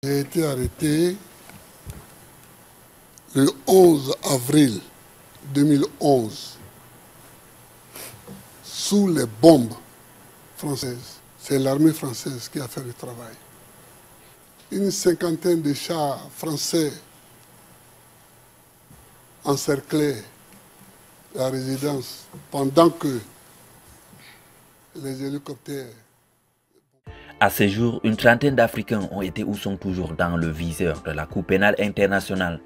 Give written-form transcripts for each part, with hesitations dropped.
J'ai été arrêté le 11 avril 2011 sous les bombes françaises. C'est l'armée française qui a fait le travail. Une cinquantaine de chars français encerclaient la résidence pendant que les hélicoptères... À ce jour, une trentaine d'Africains ont été ou sont toujours dans le viseur de la Cour pénale internationale.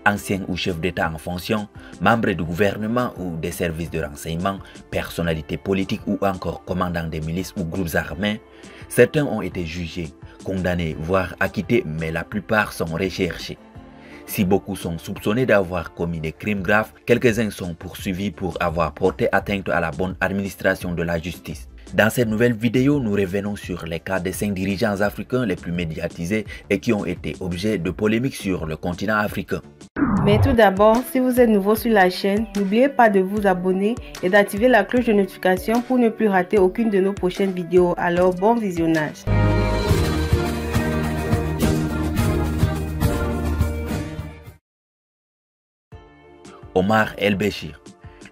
Anciens ou chefs d'État en fonction, membres du gouvernement ou des services de renseignement, personnalités politiques ou encore commandants des milices ou groupes armés, certains ont été jugés, condamnés, voire acquittés, mais la plupart sont recherchés. Si beaucoup sont soupçonnés d'avoir commis des crimes graves, quelques-uns sont poursuivis pour avoir porté atteinte à la bonne administration de la justice. Dans cette nouvelle vidéo, nous revenons sur les cas des 5 dirigeants africains les plus médiatisés et qui ont été objets de polémiques sur le continent africain. Mais tout d'abord, si vous êtes nouveau sur la chaîne, n'oubliez pas de vous abonner et d'activer la cloche de notification pour ne plus rater aucune de nos prochaines vidéos. Alors, bon visionnage. Omar el-Béchir.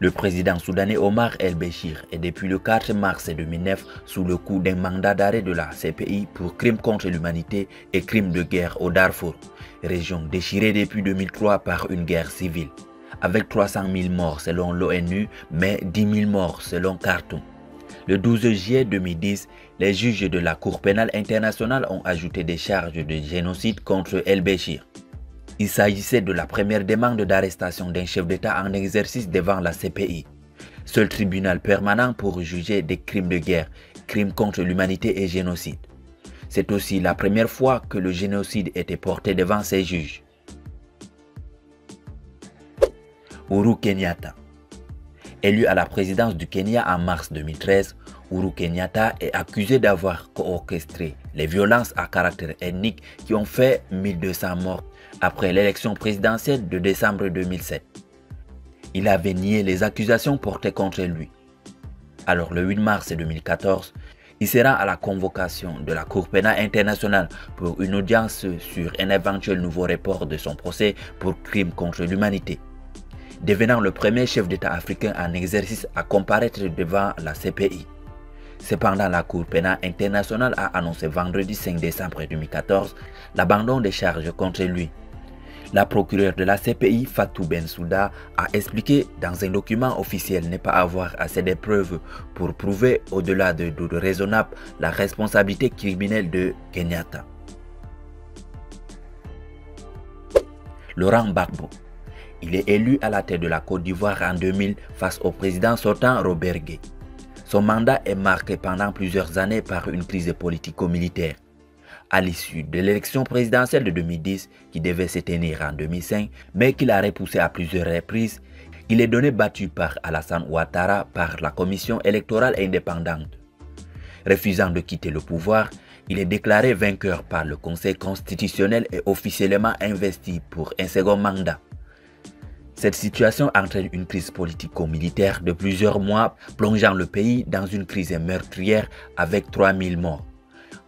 Le président soudanais Omar el-Béchir est depuis le 4 mars 2009 sous le coup d'un mandat d'arrêt de la CPI pour crimes contre l'humanité et crimes de guerre au Darfour, région déchirée depuis 2003 par une guerre civile, avec 300 000 morts selon l'ONU, mais 10 000 morts selon Khartoum. Le 12 juillet 2010, les juges de la Cour pénale internationale ont ajouté des charges de génocide contre el-Béchir. Il s'agissait de la première demande d'arrestation d'un chef d'État en exercice devant la CPI, seul tribunal permanent pour juger des crimes de guerre, crimes contre l'humanité et génocide. C'est aussi la première fois que le génocide était porté devant ces juges. Uhuru Kenyatta. Élu à la présidence du Kenya en mars 2013, Uhuru Kenyatta est accusé d'avoir orchestré les violences à caractère ethnique qui ont fait 1200 morts après l'élection présidentielle de décembre 2007. Il avait nié les accusations portées contre lui. Alors le 8 mars 2014, il se rend à la convocation de la Cour pénale internationale pour une audience sur un éventuel nouveau report de son procès pour crimes contre l'humanité, devenant le premier chef d'État africain en exercice à comparaître devant la CPI. Cependant, la Cour pénale internationale a annoncé vendredi 5 décembre 2014 l'abandon des charges contre lui. La procureure de la CPI, Fatou Bensouda, a expliqué dans un document officiel ne pas avoir assez de preuves pour prouver au-delà de doute raisonnable la responsabilité criminelle de Kenyatta. Laurent Gbagbo. Il est élu à la tête de la Côte d'Ivoire en 2000 face au président sortant Robert Gueye. Son mandat est marqué pendant plusieurs années par une crise politico-militaire. À l'issue de l'élection présidentielle de 2010 qui devait se tenir en 2005, mais qu'il a repoussé à plusieurs reprises, il est donné battu par Alassane Ouattara par la commission électorale indépendante. Refusant de quitter le pouvoir, il est déclaré vainqueur par le Conseil constitutionnel et officiellement investi pour un second mandat. Cette situation entraîne une crise politico-militaire de plusieurs mois, plongeant le pays dans une crise meurtrière avec 3000 morts.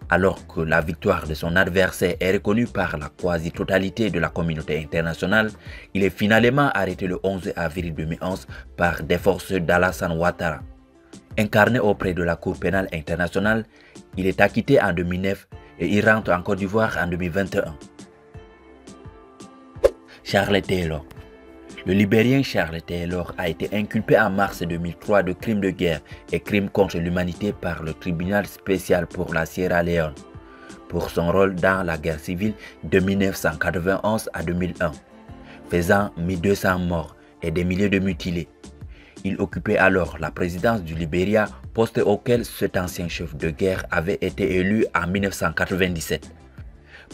Alors que la victoire de son adversaire est reconnue par la quasi-totalité de la communauté internationale, il est finalement arrêté le 11 avril 2011 par des forces d'Alassane Ouattara. Incarné auprès de la Cour pénale internationale, il est acquitté en 2009 et il rentre en Côte d'Ivoire en 2021. Charles Taylor. Le Libérien Charles Taylor a été inculpé en mars 2003 de crimes de guerre et crimes contre l'humanité par le tribunal spécial pour la Sierra Leone pour son rôle dans la guerre civile de 1991 à 2001, faisant 1200 morts et des milliers de mutilés. Il occupait alors la présidence du Libéria, poste auquel cet ancien chef de guerre avait été élu en 1997.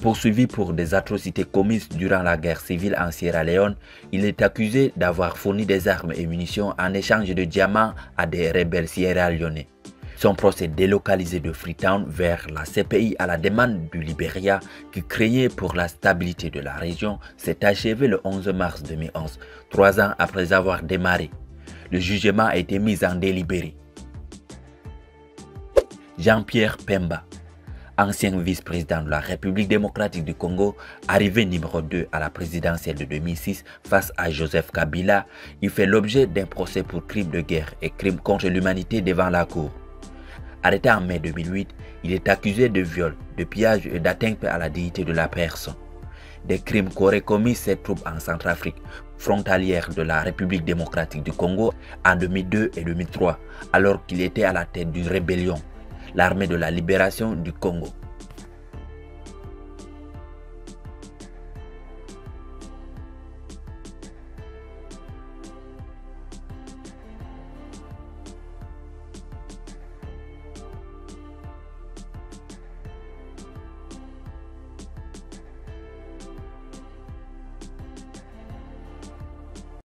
Poursuivi pour des atrocités commises durant la guerre civile en Sierra Leone, il est accusé d'avoir fourni des armes et munitions en échange de diamants à des rebelles sierra-léonais. Son procès délocalisé de Freetown vers la CPI à la demande du Libéria, qui craignait pour la stabilité de la région, s'est achevé le 11 mars 2011, 3 ans après avoir démarré. Le jugement a été mis en délibéré. Jean-Pierre Pemba. ancien vice-président de la République démocratique du Congo, arrivé numéro 2 à la présidentielle de 2006 face à Joseph Kabila, il fait l'objet d'un procès pour crimes de guerre et crimes contre l'humanité devant la cour. Arrêté en mai 2008, il est accusé de viol, de pillage et d'atteinte à la dignité de la personne. Des crimes qu'auraient commis ces troupes en Centrafrique, frontalière de la République démocratique du Congo, en 2002 et 2003, alors qu'il était à la tête d'une rébellion, l'armée de la libération du Congo.